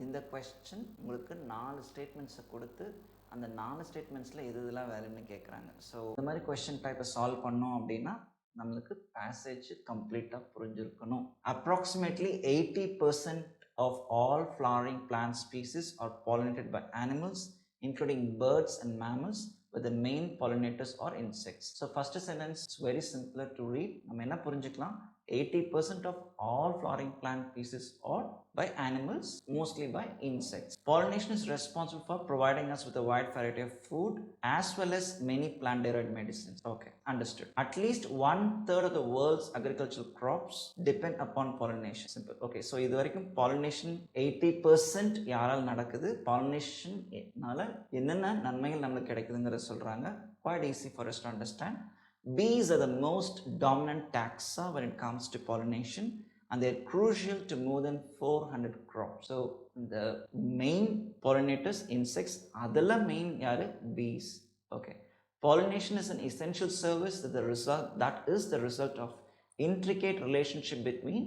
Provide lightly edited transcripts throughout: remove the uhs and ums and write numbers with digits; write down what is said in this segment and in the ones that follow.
இந்த கொஸ்டின் உங்களுக்கு 4 ஸ்டேட்மெண்ட்ஸை கொடுத்து அந்த 4 ஸ்டேட்மெண்ட்ஸில் இதெல்லாம் வேலைன்னு கேட்குறாங்க. ஸோ இந்த மாதிரி கொஸ்டின் டைப்பை சால்வ் பண்ணோம் அப்படின்னா நம்மளுக்கு பேசேஜ் கம்ப்ளீட்டாக புரிஞ்சிருக்கணும். Approximately 80% of all flowering plant species are pollinated by animals, including birds and mammals, but the main pollinators are insects. So first sentence is very simpler to read. நம்ம என்ன புரிஞ்சுக்கலாம், 80% of all flowering plant species are by animals, mostly by insects. Pollination is responsible for providing us with a wide variety of food as well as many plant derived medicines. Okay, understood. At least 1/3 of the world's agricultural crops depend upon pollination. Simple. Okay, so இது வரைக்கும் pollination 80% யாரால் நடக்குது, pollination நால என்னென்ன நன்மைகள் நமக்கு கிடைக்குதுங்கறத சொல்றாங்க. Quite easy for us to understand. Bees are the most dominant taxa when it comes to pollination, and they are crucial to more than 400 crops. So the main pollinators, insects, adala main yaru bees. Okay, pollination is an essential service that is the result of intricate relationship between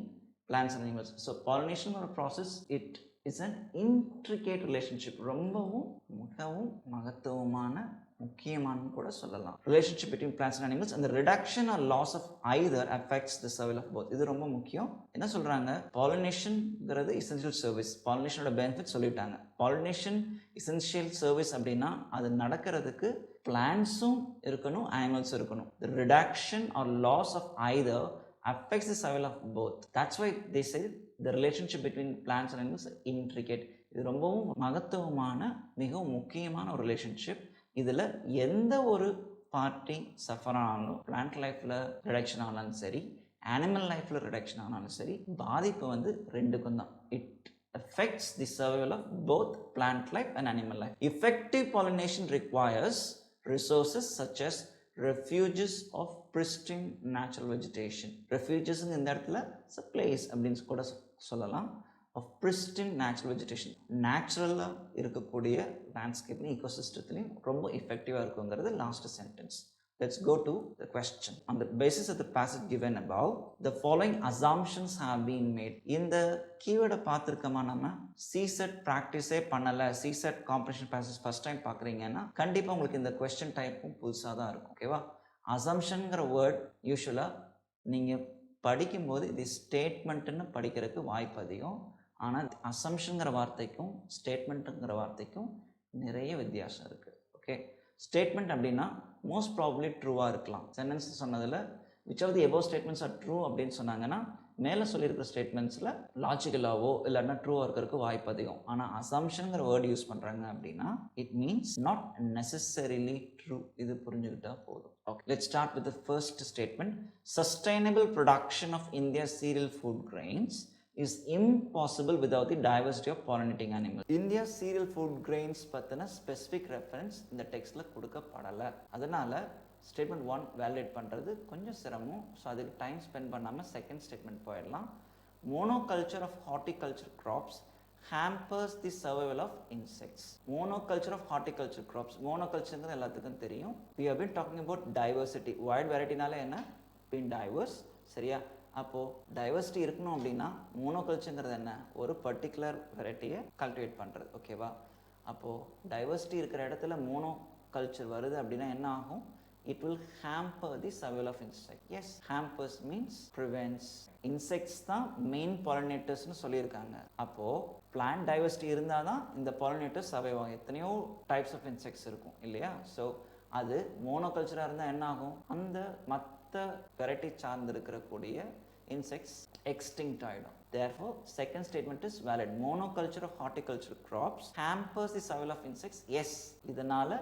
plants and animals. So pollination or process, it is an intricate relationship. ரொம்பவும் மிகவும் மகத்துவமான முக்கியமானு கூட சொல்லலாம். Relationship between plants and animals, and the reduction or loss of either affects the survival of both. இது ரொம்ப முக்கியம். என்ன சொல்றாங்க, pollination-ங்கிறது essential service. pollination-ஓட benefit சொல்லிட்டாங்க. pollination essential service அப்படின்னா அது நடக்கிறதுக்கு பிளான்ட்ஸும் இருக்கணும், அனிமல்ஸும் இருக்கணும். The reduction or loss of either affects the survival of both. That's why they say the relationship between plants and animals is intricate. இது ரொம்பவும் மகத்துவமான மிகவும் முக்கியமான ஒரு ரிலேஷன்ஷிப். இதில் எந்த ஒரு பார்ட்டி சஃபர் ஆனாலும், பிளான்ட் லைஃப்பில் ரிடக்ஷன் ஆனாலும் சரி, அனிமல் லைஃப்பில் ரிடக்ஷன் ஆனாலும் சரி, பாதிப்பு ரெண்டுக்கும் தான். It affects the survival of both plant life and animal life. Effective pollination requires resources such as refuges of pristine natural vegetation. Refuges இந்த இடத்துல is a place அப்படின்னு கூட சொல்லலாம். of pristine natural vegetation. நேச்சுரலாக இருக்கக்கூடிய லேண்ட்ஸ்கேப்லையும் ஈகோசிஸ்டத்துலையும் ரொம்ப எஃபெக்டிவாக இருக்குங்கிறது last sentence. Let's go to the question. On the basis of the passage given above, the following assumptions have been made. இந்த கீவேர்டை பார்த்துருக்கோமா, நம்ம CSAT ப்ராக்டிஸே பண்ணலை, CSAT காம்படிஷன் பேசஸ் ஃபஸ்ட் டைம் பார்க்குறீங்கன்னா கண்டிப்பாக உங்களுக்கு இந்த கொஸ்டின் டைப்பும் புதுசாக தான் இருக்கும். ஓகேவா? அசம்ஷனுங்கிற வேர்ட் யூஸ்வலாக நீங்கள் படிக்கும்போது இது ஸ்டேட்மெண்ட்டுன்னு படிக்கிறதுக்கு வாய்ப்பு அதிகம். ஆனால் அசம்ஷனுங்கிற வார்த்தைக்கும் ஸ்டேட்மெண்ட்டுங்கிற வார்த்தைக்கும் நிறைய வித்தியாசம் இருக்குது. ஓகே, ஸ்டேட்மெண்ட் அப்படின்னா மோஸ்ட் ப்ராபப்ளி ட்ரூவாக இருக்கலாம். சென்டென்ஸ் சொன்னதில் which of the above statements are true அப்படின்னு சொன்னாங்கன்னா மேலே சொல்லியிருக்கிற ஸ்டேட்மெண்ட்ஸில் லாஜிக்கலாவோ இல்லைன்னா ட்ரூவாக இருக்கிறதுக்கு வாய்ப்பு அதிகம். ஆனால் அசம்ஷனுங்கிற வேர்டு யூஸ் பண்ணுறாங்க அப்படின்னா it means not necessarily true. இது புரிஞ்சுக்கிட்டா போதும். Okay, let's start with the first statement. Sustainable production of India cereal food grains is impossible without the diversity of pollinating animals. India cereal food grains பத்தின specific reference இந்த டெக்ஸ்ட்ல கொடுக்கப்படலை. அதனால statement 1 validate பண்ணுறது கொஞ்சம் சிரமம். So அதுக்கு time spend பண்ணாமல் second statement போயிடலாம். Monoculture of horticulture crops hampers the survival of insects. Monoculture of horticulture crops. Monoculture எல்லாத்துக்கும் தெரியும். We have been talking about diversity. Wide variety-னால என்ன? Been diverse. சரியா? அப்போது டைவர்சிட்டி இருக்கணும் அப்படின்னா மோனோகல்ச்சருங்கிறது என்ன? ஒரு பர்டிகுலர் வெரைட்டியை கல்டிவேட் பண்ணுறது. ஓகேவா? அப்போது டைவர்சிட்டி இருக்கிற இடத்துல மோனோகல்ச்சர் வருது அப்படின்னா என்ன ஆகும்? It will hamper the survival of insect. Yes, hampers means prevents. Insects தான் மெயின் பாலினேட்டர்ஸ்னு சொல்லியிருக்காங்க. அப்போது பிளான்ட் டைவர்சிட்டி இருந்தால் தான் இந்த பாலினேட்டர்ஸ் சர்வைவ் ஆகும். எத்தனையோ டைப்ஸ் ஆஃப் இன்செக்ட்ஸ் இருக்கும் இல்லையா? ஸோ அது மோனோகல்ச்சராக இருந்தால் என்ன ஆகும்? அந்த மற்ற வெரைட்டி சார்ந்து இருக்கக்கூடிய இன்செக்ட்ஸ் எக்ஸ்டிங்க்ட் ஆகிடும். Therefore, second statement is valid. Monoculture of horticulture crops hampers the survival of insects. Yes, இதனால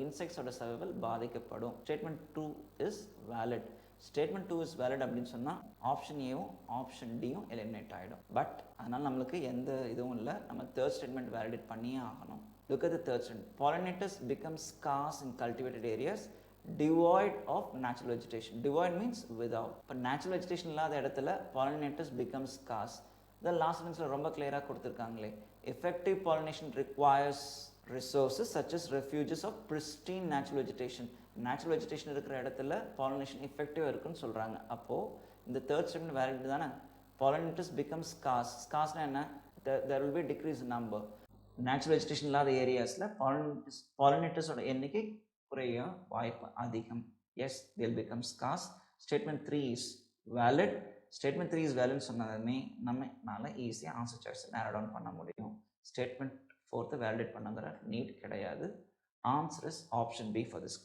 இன்செக்ட்ஸோட சர்வைவல் பாதிக்கப்படும். Statement 2 is valid. Statement 2 is valid அப்படின்னு சொன்னால் ஆப்ஷன் ஏவும் ஆப்ஷன் டியும் எலிமினேட் ஆகிடும். பட் அதனால் நம்மளுக்கு எந்த இதுவும் இல்லை. நம்ம தேர்ட் ஸ்டேட்மெண்ட் வேலிடேட் பண்ணியே ஆகணும். Look at the third statement. Pollinators become scarce in cultivated areas devoid of natural vegetation. Devoid means without. இப்போ natural vegetation இல்லாத இடத்துல pollinators become scarce. The last sentence ரொம்ப கிளியராக கொடுத்துருக்காங்களே. Effective pollination requires resources such as refuges of pristine natural vegetation. Natural vegetation இருக்கிற இடத்துல pollination effective இருக்குன்னு சொல்கிறாங்க. அப்போது இந்த தேர்ட் ஸ்டேட்மெண்ட் வேலிட் தானே? Pollinators become scarce. Scarceனா என்ன? there will be decrease in number. Natural vegetation இல்லாத ஏரியாஸில் பாலினேட்டர்ஸோட எண்ணிக்கை குறைய வாய்ப்பு அதிகம். Yes, they'll become scarce. Statement 3 is valid. Statement 3 is வேலிட்னு சொன்னதுமே நம்மளால ஈஸியாக ஆன்சர் சாய்ஸ் நேரோ டவுன் பண்ண முடியும். ஸ்டேட்மெண்ட் 4 வேலிடேட் பண்ணுங்கிற நீட் கிடையாது. Answer is option B for this.